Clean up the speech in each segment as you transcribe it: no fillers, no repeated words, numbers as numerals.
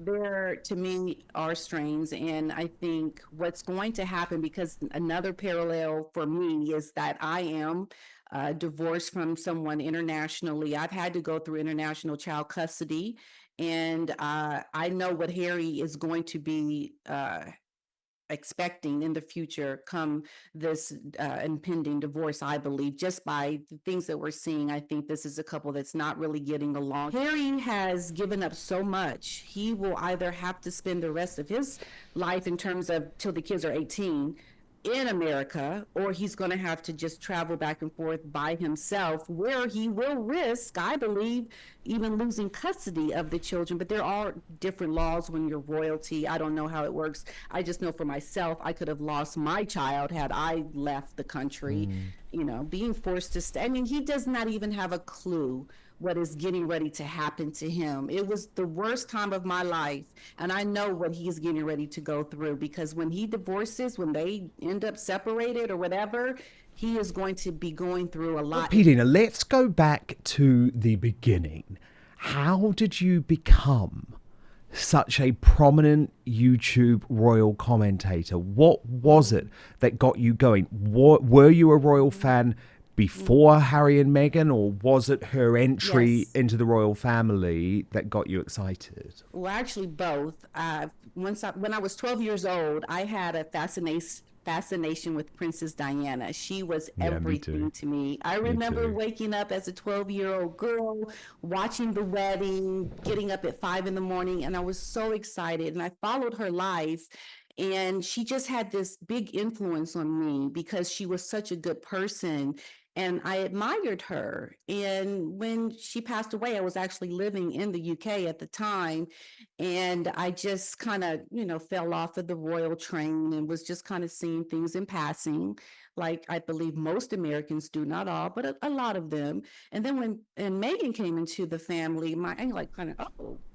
There, to me, are strains, and I think what's going to happen, because another parallel for me is that I am divorced from someone internationally. I've had to go through international child custody, and I know what Harry is going to be expecting in the future come this impending divorce. I believe, just by the things that we're seeing, I think this is a couple that's not really getting along. Harry has given up so much. He will either have to spend the rest of his life, in terms of till the kids are 18, in America, or he's going to have to just travel back and forth by himself, where he will risk, I believe, even losing custody of the children. But there are different laws when you're royalty. I don't know how it works. I just know for myself, I could have lost my child had I left the country, Mm. being forced to stay. I mean, he does not even have a clue what is getting ready to happen to him. It was the worst time of my life. And I know what he's getting ready to go through, because when he divorces, when they end up separated or whatever, he is going to be going through a Well, lot. Pedina, let's go back to the beginning. How did you become such a prominent YouTube royal commentator? What was it that got you going? Were you a royal fan before Harry and Meghan, or was it her entry Yes. into the royal family that got you excited? Well, actually, both. When I was 12 years old, I had a fascination with Princess Diana. She was Yeah, me too. everything to me. I Me remember too. waking up as a 12-year-old girl, watching the wedding, getting up at 5 in the morning, and I was so excited. And I followed her life. And she just had this big influence on me because she was such a good person, and I admired her. And when she passed away, I was actually living in the UK at the time, and I just kind of, fell off of the royal train and was just kind of seeing things in passing, like I believe most Americans do, not all, but a lot of them. And then when and Megan came into the family, my I like kind of,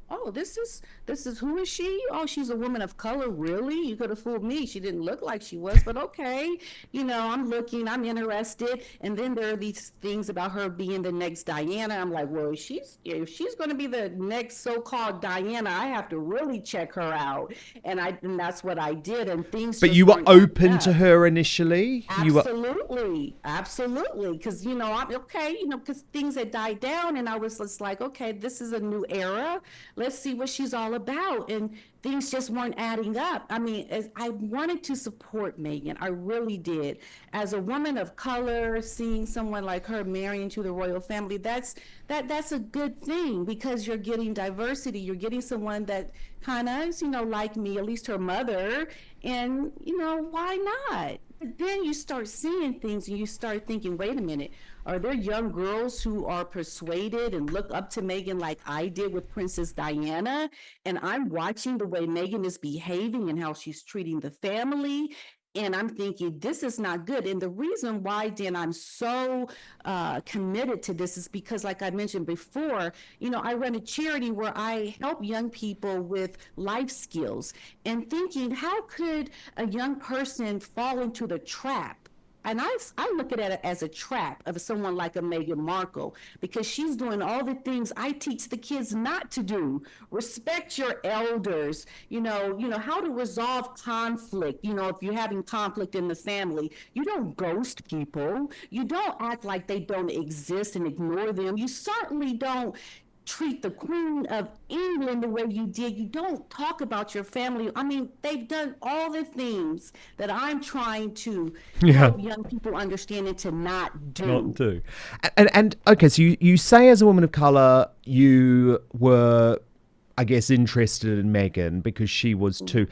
oh, this is who is she? Oh, she's a woman of color, really? You could have fooled me. She didn't look like she was, but okay. I'm looking, I'm interested. And then there are these things about her being the next Diana. I'm like, well, if she's going to be the next so-called Diana, I have to really check her out. And that's what I did. And things But just you were weren't adding open to up. her initially. You were. Absolutely, absolutely. Because I'm okay. Because things had died down, and I was just like, okay, this is a new era. Let's see what she's all about. And things just weren't adding up. I mean, I wanted to support Megan. I really did. As a woman of color, seeing someone like her marry into the royal family, that's a good thing, because you're getting diversity. You're getting someone that kind of is, like me, at least her mother. And, why not? But then you start seeing things and you start thinking, wait a minute, are there young girls who are persuaded and look up to Megan like I did with Princess Diana? And I'm watching the way Megan is behaving and how she's treating the family. And I'm thinking, this is not good. And the reason why, Dan, I'm so committed to this is because, like I mentioned before, I run a charity where I help young people with life skills, and thinking, how could a young person fall into the trap? And I look at it as a trap of someone like a Meghan Markle, because she's doing all the things I teach the kids not to do. Respect your elders, how to resolve conflict. If you're having conflict in the family, you don't ghost people. You don't act like they don't exist and ignore them. You certainly don't treat the Queen of England the way you did. You don't talk about your family. I mean, they've done all the things that I'm trying to Yeah. help young people understand and to not Not do. do. And okay, so you say as a woman of color you were, I guess, interested in Megan because she was too.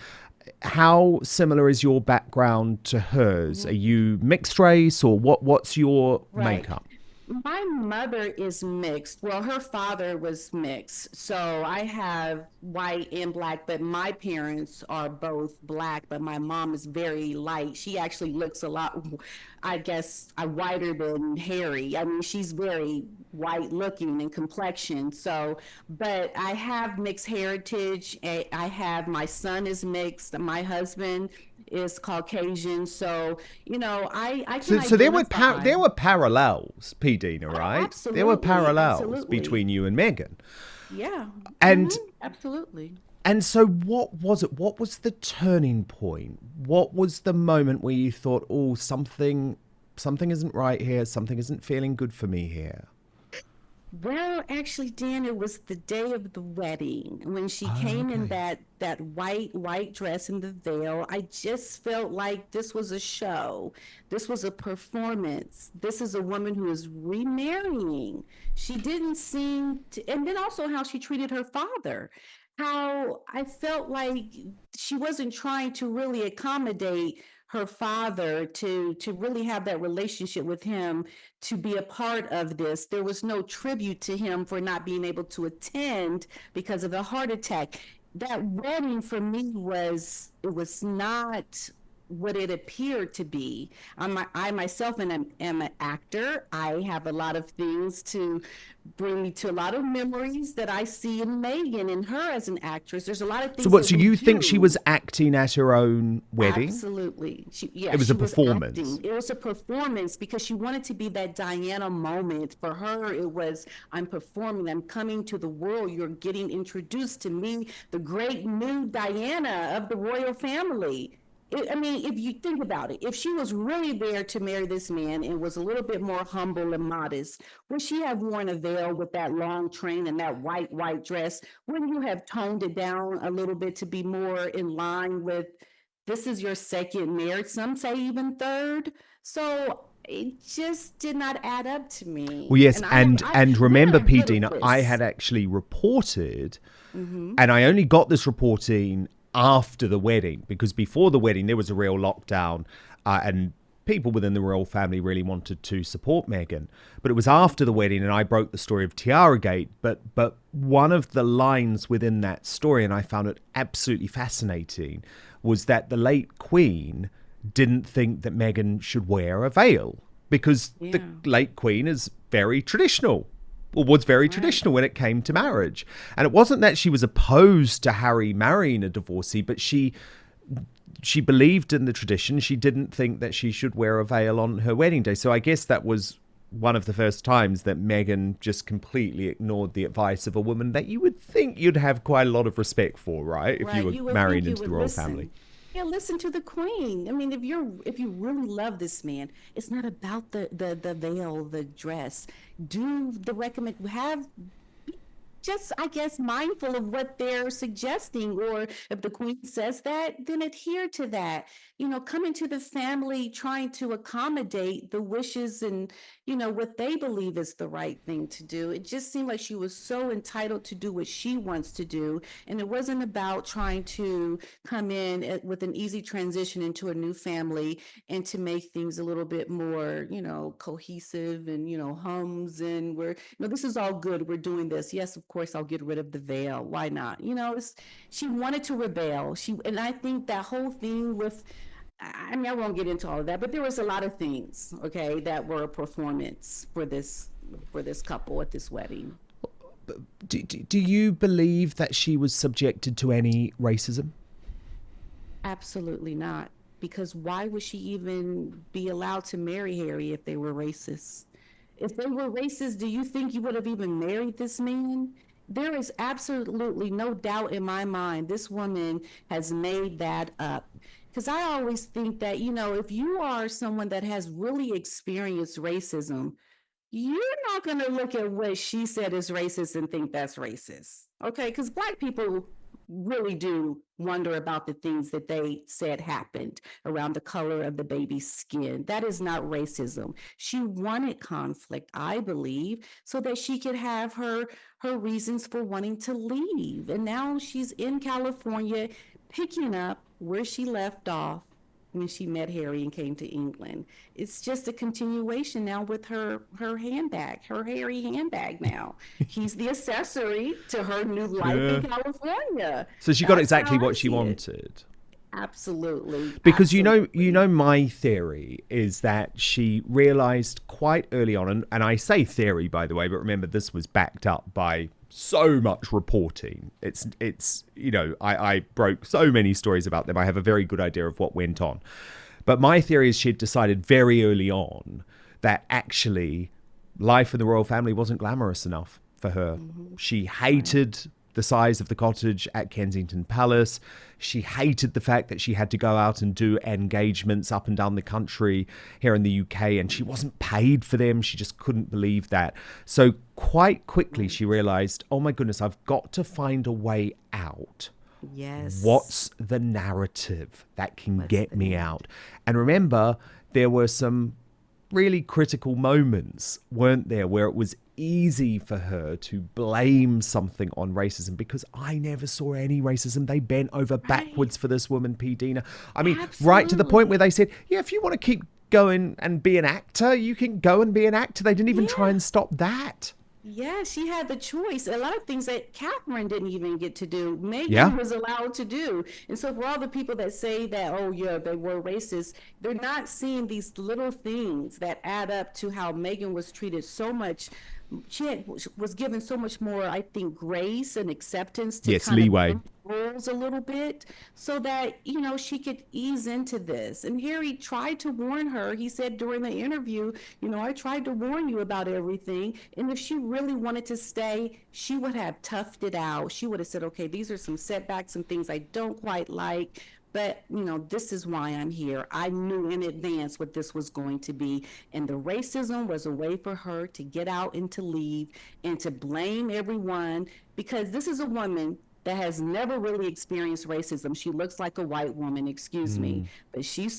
How similar is your background to hers? Are Mhm. you mixed race, or what's your Right. makeup? My mother is mixed. Well, her father was mixed. So I have white and black, but my parents are both black, but my mom is very light. She actually looks a lot, I guess, whiter than Harry. I mean, she's very white looking in complexion. So, but I have mixed heritage. I have, my son is mixed. My husband is Caucasian. So, I can So identify. there were parallels, P. Dina, Oh, right? There were absolutely, parallels absolutely. between you and Megan, Yeah. and Absolutely. And so what was it? What was the turning point? What was the moment where you thought, oh, something isn't right here, something isn't feeling good for me here? Well, actually, Dan, it was the day of the wedding when she Oh, came in okay. that white dress and the veil. I just felt like this was a show. This was a performance. This is a woman who is remarrying. She didn't seem to, and then also how she treated her father. How I felt like she wasn't trying to really accommodate her father to really have that relationship with him, to be a part of this. There was no tribute to him for not being able to attend because of the heart attack. That wedding for me was not what it appeared to be. I myself am an actor. I have a lot of things to bring me to a lot of memories that I see in Megan and her as an actress. There's a lot of So things what? that So we you think she was do. acting at her own wedding? Absolutely. It Yes, was a she was performance. acting. It was a performance because she wanted to be that Diana moment. For her, it was, I'm performing, I'm coming to the world. You're getting introduced to me, the great new Diana of the royal family. I mean, if you think about it, if she was really there to marry this man and was a little bit more humble and modest, would she have worn a veil with that long train and that white dress? Wouldn't you have toned it down a little bit to be more in line with this is your second marriage, some say even third? So it just did not add up to Well, me. yes, And and women remember, are good PD, at I this. had actually reported, Hmm. and I only got this reporting after the wedding because before the wedding there was a real lockdown, and people within the royal family really wanted to support Meghan. But it was after the wedding, and I broke the story of Tiara Gate. But one of the lines within that story, and I found it absolutely fascinating, was that the late Queen didn't think that Meghan should wear a veil because the Yeah, late Queen is very traditional, or was very right, traditional when it came to marriage. And it wasn't that she was opposed to Harry marrying a divorcee, but she believed in the tradition. She didn't think that she should wear a veil on her wedding day. So I guess that was one of the first times that Meghan just completely ignored the advice of a woman that you would think you'd have quite a lot of respect for, right? If you right. were You would think marrying you into the would royal family. listen. Yeah, listen to the queen. I mean, if you really love this man, it's not about the veil, the dress. Do the recommend have just, I guess, mindful of what they're suggesting. Or if the queen says that, then adhere to that. Come into the family trying to accommodate the wishes and, what they believe is the right thing to do. It just seemed like she was so entitled to do what she wants to do. And it wasn't about trying to come in with an easy transition into a new family and to make things a little bit more, cohesive and, hums and this is all good. We're doing this. Yes, of course, I'll get rid of the veil. Why not? She wanted to rebel. And I think that whole thing with, I mean, I won't get into all of that, but there was a lot of things, okay, that were a performance for this couple at this wedding. Do you believe that she was subjected to any racism? Absolutely not. Because why would she even be allowed to marry Harry if they were racist? If they were racist, do you think you would have even married this man? There is absolutely no doubt in my mind this woman has made that up. Because I always think that, if you are someone that has really experienced racism, you're not going to look at what she said is racist and think that's racist. Okay. Because Black people really do wonder about the things that they said happened around the color of the baby's skin. That is not racism. She wanted conflict, I believe, so that she could have her reasons for wanting to leave. And now she's in California picking up where she left off when she met Harry and came to England. It's just a continuation now with her handbag, her Harry handbag now. He's the accessory to her new life in Yeah. California. So she got That's exactly how I what she see it. wanted. Absolutely. Because Absolutely. my theory is that she realized quite early on, and I say theory by the way, but remember this was backed up by so much reporting. It's I broke so many stories about them. I have a very good idea of what went on. But my theory is she had decided very early on that actually life in the royal family wasn't glamorous enough for her. Hmm. She Right. hated the size of the cottage at Kensington Palace. She hated the fact that she had to go out and do engagements up and down the country here in the UK, and she wasn't paid for them. She just couldn't believe that. So quite quickly she realized, oh my goodness, I've got to find a way out. Yes. What's the narrative that can get me out? And remember, there were some really critical moments, weren't there, where it was easy for her to blame something on racism, because I never saw any racism. They bent over backwards for this woman, P. Dina. I mean, right to the point where they said, yeah, if you want to keep going and be an actor, you can go and be an actor. They didn't even try and stop that. Yeah, she had the choice. A lot of things that Catherine didn't even get to do, Meghan was allowed to do. And so for all the people that say that, oh yeah, they were racist, they're not seeing these little things that add up to how Meghan was treated so much. Was given so much more, I think, grace and acceptance to leeway. Rules a little bit, so that she could ease into this. And Harry tried to warn her. He said during the interview, I tried to warn you about everything, and if she really wanted to stay, she would have toughed it out. She would have said, okay, these are some setbacks and things I don't quite like, but this is why I'm here. I knew in advance what this was going to be. And the racism was a way for her to get out and to leave and to blame everyone, because this is a woman that has never really experienced racism. She looks like a white woman, excuse me, but she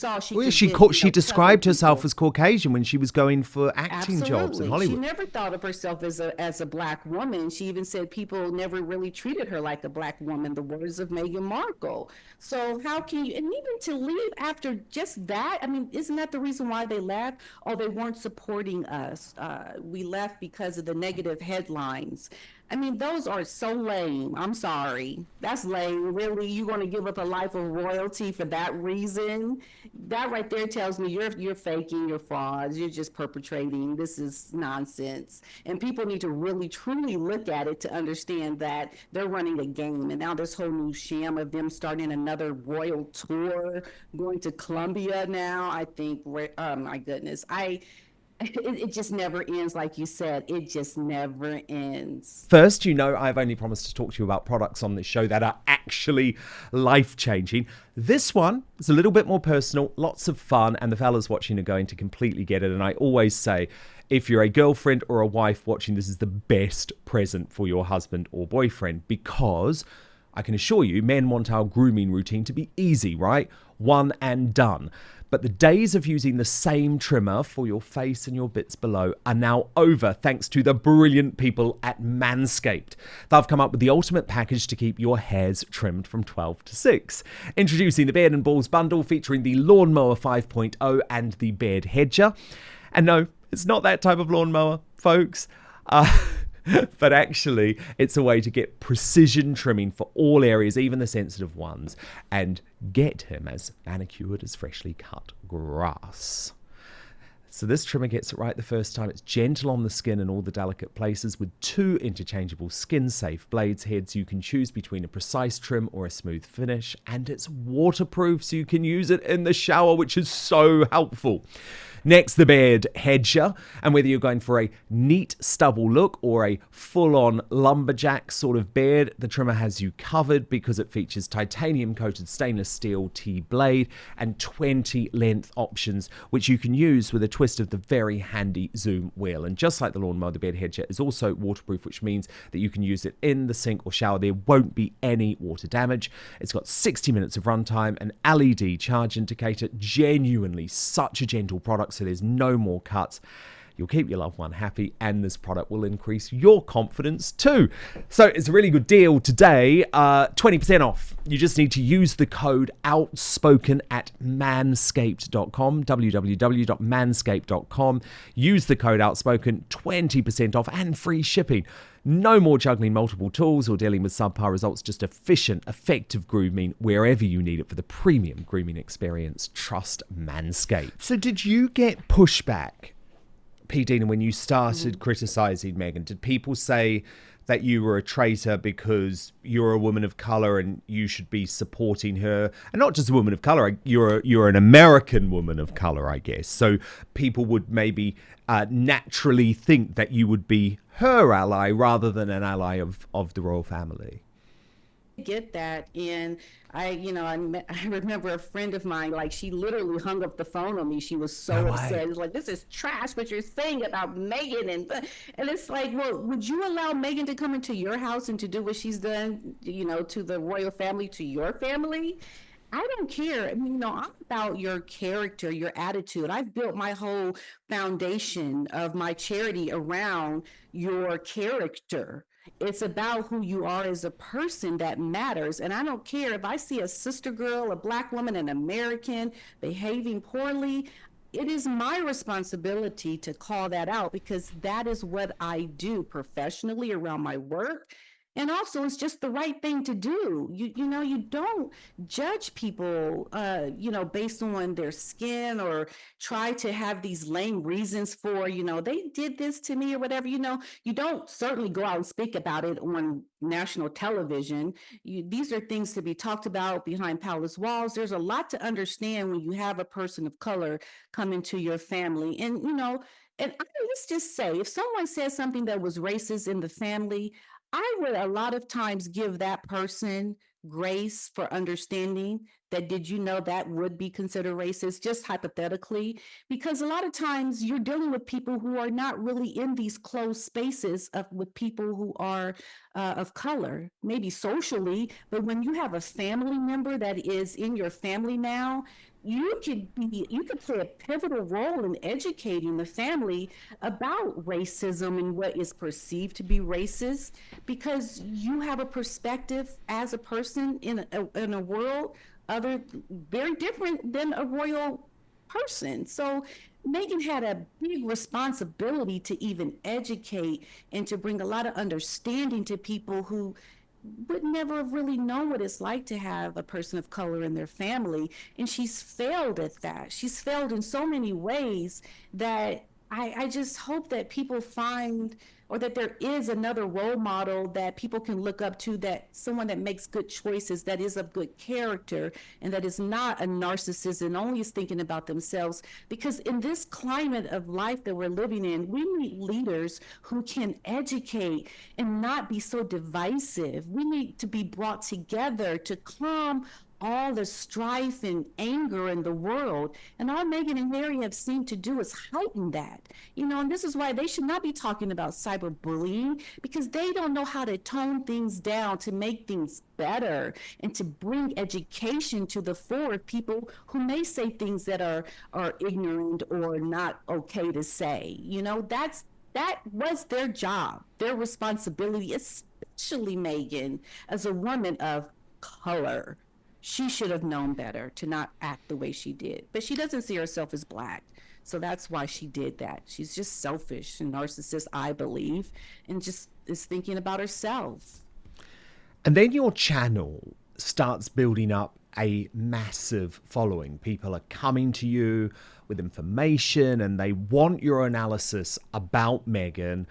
described herself as Caucasian when she was going for acting jobs in Hollywood. She never thought of herself as a black woman. She even said people never really treated her like a black woman, the words of Meghan Markle. So how can you, and even to leave after just that, I mean, isn't that the reason why they left? Oh, they weren't supporting us. We left because of the negative headlines. I mean, those are so lame. I'm sorry. That's lame. Really? You're going to give up a life of royalty for that reason? That right there tells me you're faking, you're frauds, you're just perpetrating. This is nonsense. And people need to really, truly look at it to understand that they're running a game. And now this whole new sham of them starting another royal tour, going to Colombia now, I think, oh my goodness. It just never ends, like you said. It just never ends. First, I've only promised to talk to you about products on this show that are actually life-changing. This one is a little bit more personal, lots of fun, and the fellas watching are going to completely get it. And I always say, if you're a girlfriend or a wife watching, this is the best present for your husband or boyfriend, because I can assure you, men want our grooming routine to be easy, right? One and done. But the days of using the same trimmer for your face and your bits below are now over, thanks to the brilliant people at Manscaped. They've come up with the ultimate package to keep your hairs trimmed from 12 to 6. Introducing the Beard and Balls bundle, featuring the Lawnmower 5.0 and the Beard Hedger. And no, it's not that type of lawnmower, folks. But actually, it's a way to get precision trimming for all areas, even the sensitive ones, and get him as manicured as freshly cut grass. So this trimmer gets it right the first time. It's gentle on the skin and all the delicate places, with 2 interchangeable skin-safe blades heads. You can choose between a precise trim or a smooth finish, and it's waterproof, so you can use it in the shower, which is so helpful. Next, the Beard Hedger, and whether you're going for a neat stubble look or a full-on lumberjack sort of beard, the trimmer has you covered, because it features titanium-coated stainless steel T-blade and 20 length options, which you can use with a twist of the very handy zoom wheel. And just like the lawnmower, the Beard Hedger is also waterproof, which means that you can use it in the sink or shower. There won't be any water damage. It's got 60 minutes of runtime, an LED charge indicator, genuinely such a gentle product, so there's no more cuts. You'll keep your loved one happy, and this product will increase your confidence too. So it's a really good deal today, 20% off. You just need to use the code OUTSPOKEN at manscaped.com, www.manscaped.com. Use the code OUTSPOKEN, 20% off and free shipping. No more juggling multiple tools or dealing with subpar results, just efficient, effective grooming wherever you need it for the premium grooming experience. Trust Manscaped. So did you get pushback, P. Dina, when you started criticizing Meghan? Did people say that you were a traitor because you're a woman of color and you should be supporting her? And not just a woman of color, you're an American woman of color, I guess. So people would maybe naturally think that you would be her ally rather than an ally of the royal family. get that. And I remember a friend of mine, like, she literally hung up the phone on me. She was No so way. upset. It's like, this is trash what you're saying about Megan. And it's like, well, would you allow Megan to come into your house and to do what she's done, to the royal family, to your family? I don't care. I mean, I'm about your character, your attitude. I've built my whole foundation of my charity around your character. It's about who you are as a person that matters. And I don't care if I see a sister girl, a black woman, an American behaving poorly. It is my responsibility to call that out because that is what I do professionally around my work. And also, it's just the right thing to do. You don't judge people, based on their skin, or try to have these lame reasons for, they did this to me or whatever. You don't certainly go out and speak about it on national television. These are things to be talked about behind palace walls. There's a lot to understand when you have a person of color come into your family. Let's just say, if someone says something that was racist in the family, I would a lot of times give that person grace for understanding that, did you know that would be considered racist, just hypothetically? Because a lot of times you're dealing with people who are not really in these closed spaces with people who are of color, maybe socially. But when you have a family member that is in your family now, you could play a pivotal role in educating the family about racism and what is perceived to be racist, because you have a perspective as a person in a world other very different than a royal person. So Megan had a big responsibility to even educate and to bring a lot of understanding to people who would never have really known what it's like to have a person of color in their family. And she's failed at that. She's failed in so many ways that I just hope that people find, or that there is another role model that people can look up to, that someone that makes good choices, that is of good character, and that is not a narcissist and only is thinking about themselves. Because in this climate of life that we're living in, we need leaders who can educate and not be so divisive. We need to be brought together to calm all the strife and anger in the world. And all Meghan and Harry have seemed to do is heighten that. And this is why they should not be talking about cyberbullying, because they don't know how to tone things down to make things better and to bring education to the fore of people who may say things that are ignorant or not okay to say. That was their job, their responsibility, especially Meghan as a woman of color. She should have known better to not act the way she did. But she doesn't see herself as black. So that's why she did that. She's just selfish and narcissist, I believe, and just is thinking about herself. And then your channel starts building up a massive following. People are coming to you with information and they want your analysis about Meghan,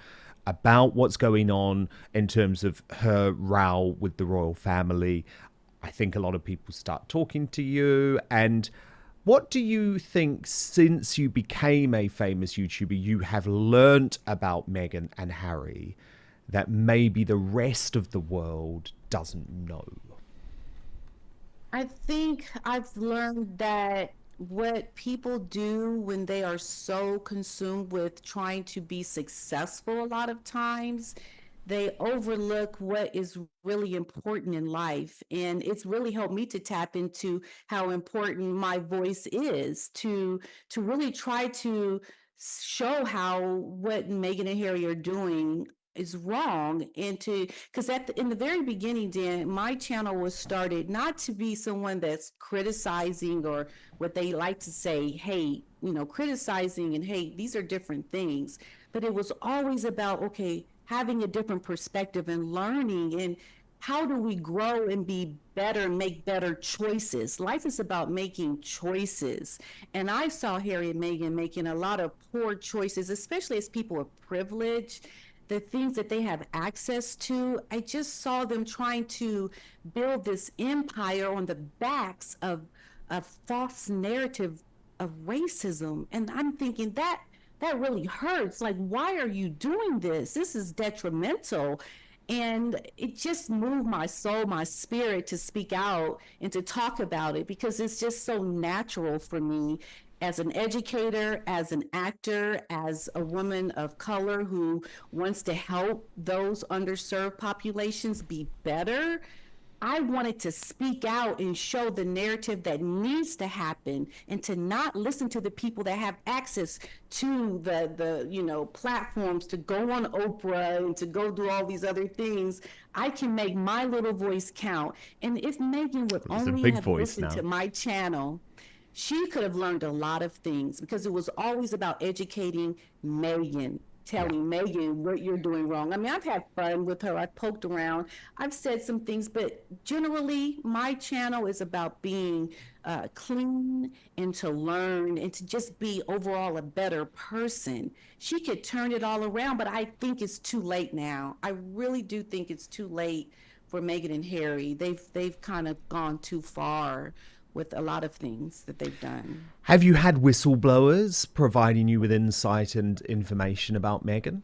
about what's going on in terms of her row with the royal family. I think a lot of people start talking to you. And what do you think, since you became a famous YouTuber, you have learnt about Meghan and Harry that maybe the rest of the world doesn't know? I think I've learned that what people do when they are so consumed with trying to be successful, a lot of times they overlook what is really important in life. And it's really helped me to tap into how important my voice is, to really try to show how what Meghan and Harry are doing is wrong. And because in the very beginning, Dan, my channel was started not to be someone that's criticizing, or what they like to say, hate. Criticizing and hate, these are different things. But it was always about, okay, having a different perspective and learning, and how do we grow and be better and make better choices. Life is about making choices. And I saw Harry and Meghan making a lot of poor choices, especially as people of privilege, the things that they have access to. I just saw them trying to build this empire on the backs of a false narrative of racism. And I'm thinking that really hurts. Like, why are you doing this? This is detrimental. And it just moved my soul, my spirit to speak out and to talk about it because it's just so natural for me as an educator, as an actor, as a woman of color who wants to help those underserved populations be better. I wanted to speak out and show the narrative that needs to happen and to not listen to the people that have access to the platforms to go on Oprah and to go do all these other things. I can make my little voice count. And if Megan would It's a only big have voice listened now. to my channel, she could have learned a lot of things because it was always about educating Megan, telling Megan what you're doing wrong. I mean, I've had fun with her. I've poked around. I've said some things, but generally, my channel is about being clean and to learn and to just be overall a better person. She could turn it all around, but I think it's too late now. I really do think it's too late for Megan and Harry. They've kind of gone too far with a lot of things that they've done. Have you had whistleblowers providing you with insight and information about Megan?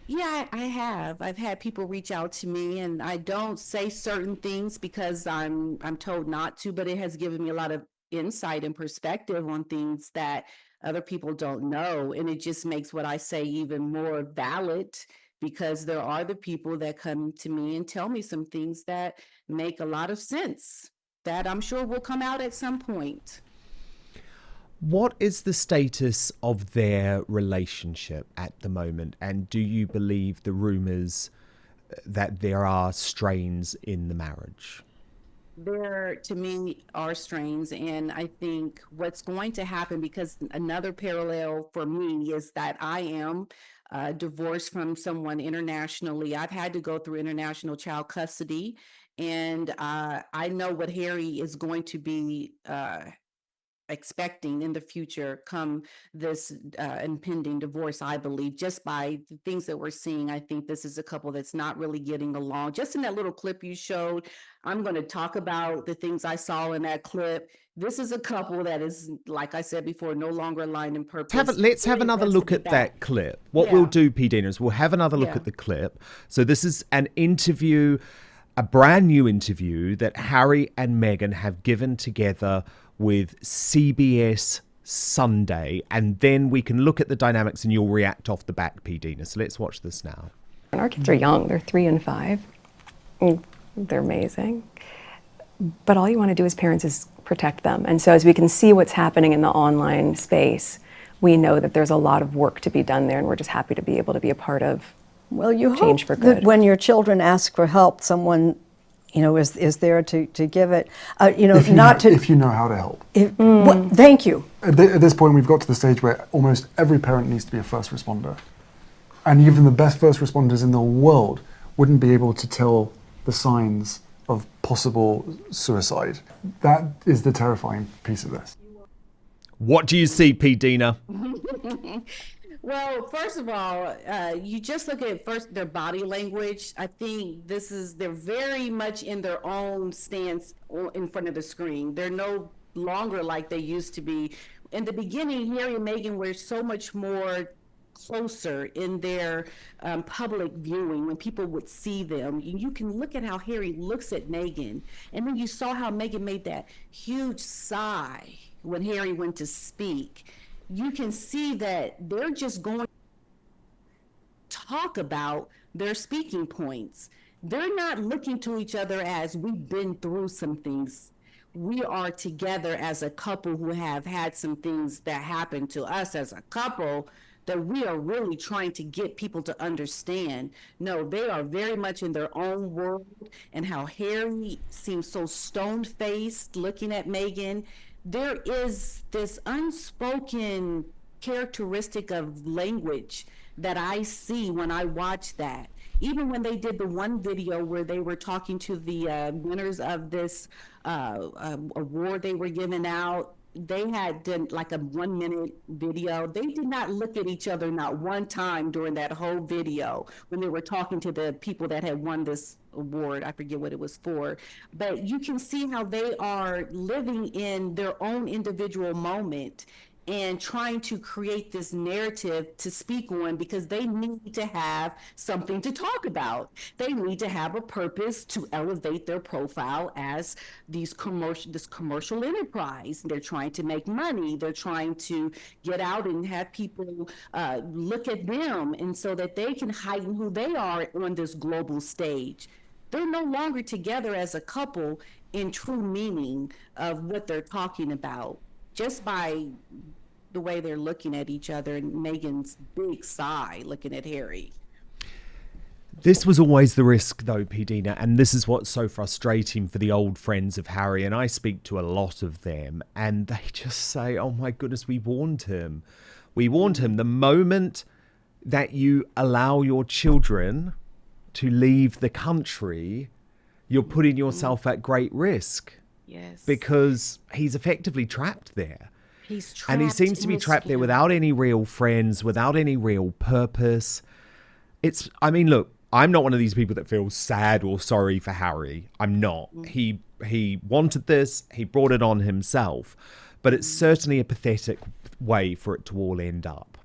Yeah, I have. I've had people reach out to me, and I don't say certain things because I'm told not to, but it has given me a lot of insight and perspective on things that other people don't know, and it just makes what I say even more valid because there are the people that come to me and tell me some things that make a lot of sense that I'm sure will come out at some point. What is the status of their relationship at the moment? And do you believe the rumors that there are strains in the marriage? There, to me, are strains, and I think what's going to happen, because another parallel for me is that I am divorced from someone internationally. I've had to go through international child custody, and I know what Harry is going to be expecting in the future come this impending divorce. I believe just by the things that we're seeing, I think this is a couple that's not really getting along. Just in that little clip you showed, I'm going to talk about the things I saw in that clip. This is a couple that is, like I said before, no longer aligned in purpose. Let's have Harry another wants to look be at back. that clip. What we'll do, P. Dina, is we'll have another look Yeah. at the clip. So this is an interview, a brand new interview that Harry and Meghan have given together with CBS Sunday, and then we can look at the dynamics and you'll react off the back, P. Dina. So let's watch this now. And our kids are young, they're 3 and 5. They're amazing. But all you want to do as parents is protect them. And so as we can see what's happening in the online space, we know that there's a lot of work to be done there, and we're just happy to be able to be a part of Well, you change hope for that good. when your children ask for help, someone, is there to give it. If you know how to help. Thank you. At this point, we've got to the stage where almost every parent needs to be a first responder. And even the best first responders in the world wouldn't be able to tell the signs of possible suicide. That is the terrifying piece of this. What do you see, P. Dina? Well, first of all, you just look at first their body language. I think they're very much in their own stance in front of the screen. They're no longer like they used to be. In the beginning, Harry and Meghan were so much more closer in their public viewing when people would see them. You can look at how Harry looks at Meghan, and then you saw how Meghan made that huge sigh when Harry went to speak. You can see that they're just going to talk about their speaking points. They're not looking to each other as we've been through some things. We are together as a couple who have had some things that happened to us as a couple that we are really trying to get people to understand. No, they are very much in their own world, and how Harry seems so stone-faced looking at Meghan. There is this unspoken characteristic of language that I see when I watch that. Even when they did the one video where they were talking to the winners of this award they were giving out, they had done like a 1 minute video. They did not look at each other not one time during that whole video when they were talking to the people that had won this award. I forget what it was for, but you can see how they are living in their own individual moment. and trying to create this narrative to speak on, because they need to have something to talk about. They need to have a purpose to elevate their profile as this commercial enterprise. They're trying to make money. They're trying to get out and have people look at them, and so that they can heighten who they are on this global stage. They're no longer together as a couple in true meaning of what they're talking about, just by the way they're looking at each other, and Meghan's big sigh looking at Harry. This was always the risk, though, Pidina, and this is what's so frustrating for the old friends of Harry, and I speak to a lot of them, and they just say, oh my goodness, we warned him. We warned him. The moment that you allow your children to leave the country, you're putting yourself at great risk. Yes. Because he's effectively trapped there. He's trapped, and he seems to be trapped there without any real friends, without any real purpose. I mean, look, I'm not one of these people that feels sad or sorry for Harry. I'm not. He wanted this. He brought it on himself. But it's certainly a pathetic way for it to all end up.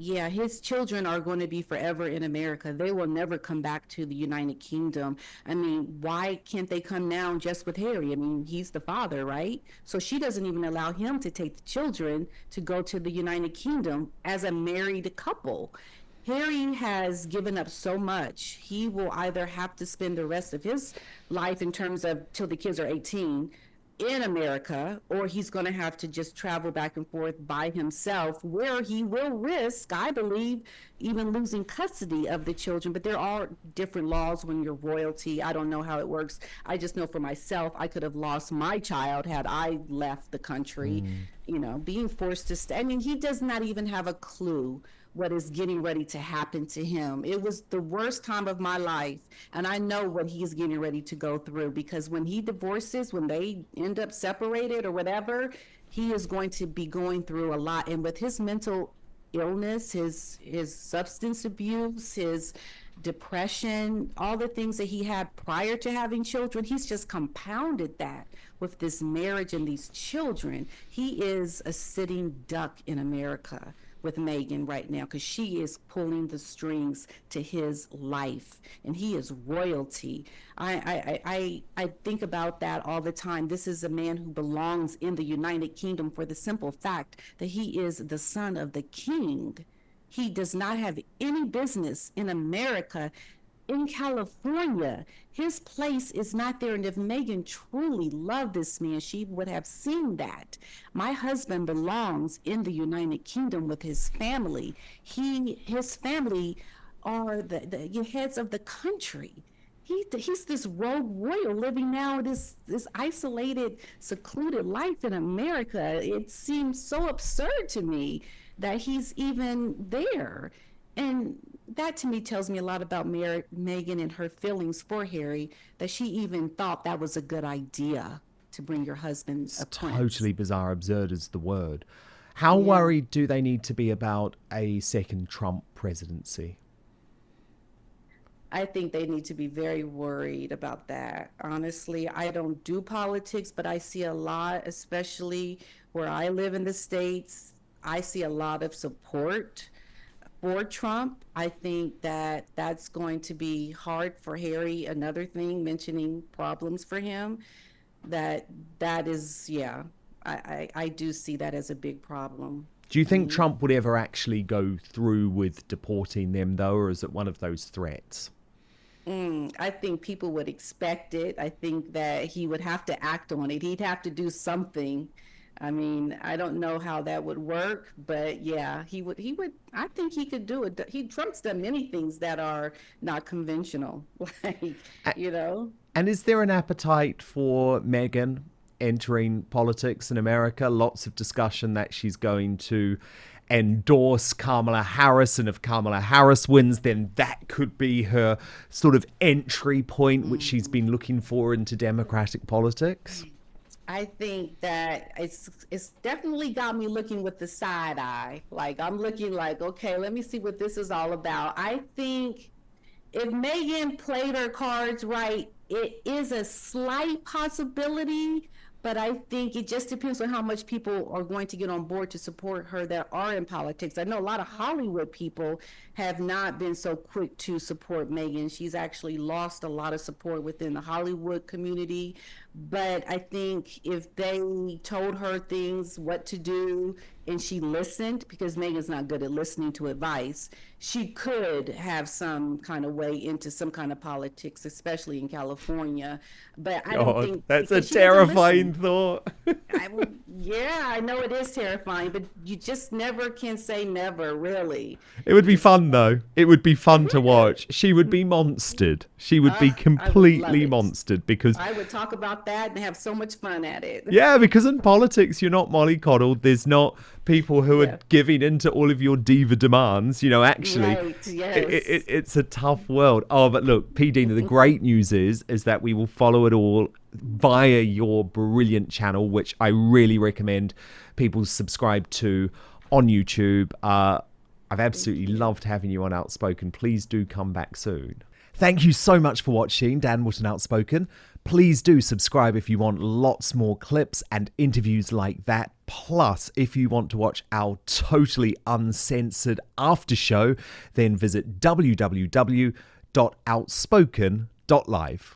Yeah, his children are going to be forever in America. They will never come back to the United Kingdom. I mean, why can't they come now just with Harry? I mean, he's the father, right? So she doesn't even allow him to take the children to go to the United Kingdom as a married couple. Harry has given up so much. He will either have to spend the rest of his life, in terms of till the kids are 18, in America, or he's going to have to just travel back and forth by himself, where he will risk, I believe, even losing custody of the children. But there are different laws when you're royalty. I don't know how it works. I just know for myself, I could have lost my child had I left the country, being forced to stay. I mean, he does not even have a clue what is getting ready to happen to him. It was the worst time of my life, and I know what he's getting ready to go through, because when he divorces, when they end up separated or whatever, he is going to be going through a lot. And with his mental illness, his substance abuse, his depression, all the things that he had prior to having children, he's just compounded that with this marriage and these children. He is a sitting duck in America with Meghan right now, because she is pulling the strings to his life, and he is royalty. I think about that all the time. This is a man who belongs in the United Kingdom for the simple fact that he is the son of the king. He does not have any business in America. In California, his place is not there. And if Meghan truly loved this man, she would have seen that. My husband belongs in the United Kingdom with his family. His family are the heads of the country. He's this rogue royal living now this isolated, secluded life in America. It seems so absurd to me that he's even there. And that to me tells me a lot about Meghan and her feelings for Harry, that she even thought that was a good idea to bring your husband a prince. Totally bizarre. Absurd is the word. How worried do they need to be about a second Trump presidency? I think they need to be very worried about that. Honestly, I don't do politics, but I see a lot, especially where I live in the States. I see a lot of support for Trump. I think that that's going to be hard for Harry. Another thing, mentioning problems for him, that is, I do see that as a big problem. Do you think Trump would ever actually go through with deporting them, though, or is it one of those threats? I think people would expect it. I think that he would have to act on it. He'd have to do something. I mean, I don't know how that would work, but yeah, he would, I think he could do it. Trump's done many things that are not conventional, And is there an appetite for Meghan entering politics in America? Lots of discussion that she's going to endorse Kamala Harris, and if Kamala Harris wins, then that could be her sort of entry point, which she's been looking for into Democratic politics. I think that it's definitely got me looking with the side eye. Like, I'm looking like, okay, let me see what this is all about. I think if Meghan played her cards right, it is a slight possibility, But I think it just depends on how much people are going to get on board to support her that are in politics. I know a lot of Hollywood people have not been so quick to support Megan. She's actually lost a lot of support within the Hollywood community. But I think if they told her things, what to do, and she listened, because Megan's not good at listening to advice, she could have some kind of way into some kind of politics, especially in California. But I don't God, think that's a because she doesn't terrifying listen. thought. Yeah, I know it is terrifying, but you just never can say never, really. It would be fun though. It would be fun to watch. She would be monstered. She would be I would love completely it. monstered because I would talk about that and have so much fun at it. yeah, because in politics you're not mollycoddled. There's not people who Yeah. are giving into all of your diva demands. You know, actually, Right, yes. it's a tough world. Oh, but look, P. Dina, the great news is that we will follow it all via your brilliant channel, which I really recommend people subscribe to on YouTube. I've absolutely loved having you on Outspoken. Please do come back soon. Thank you so much for watching Dan Wootton Outspoken. Please do subscribe if you want lots more clips and interviews like that. Plus, if you want to watch our totally uncensored after show, then visit www.outspoken.live.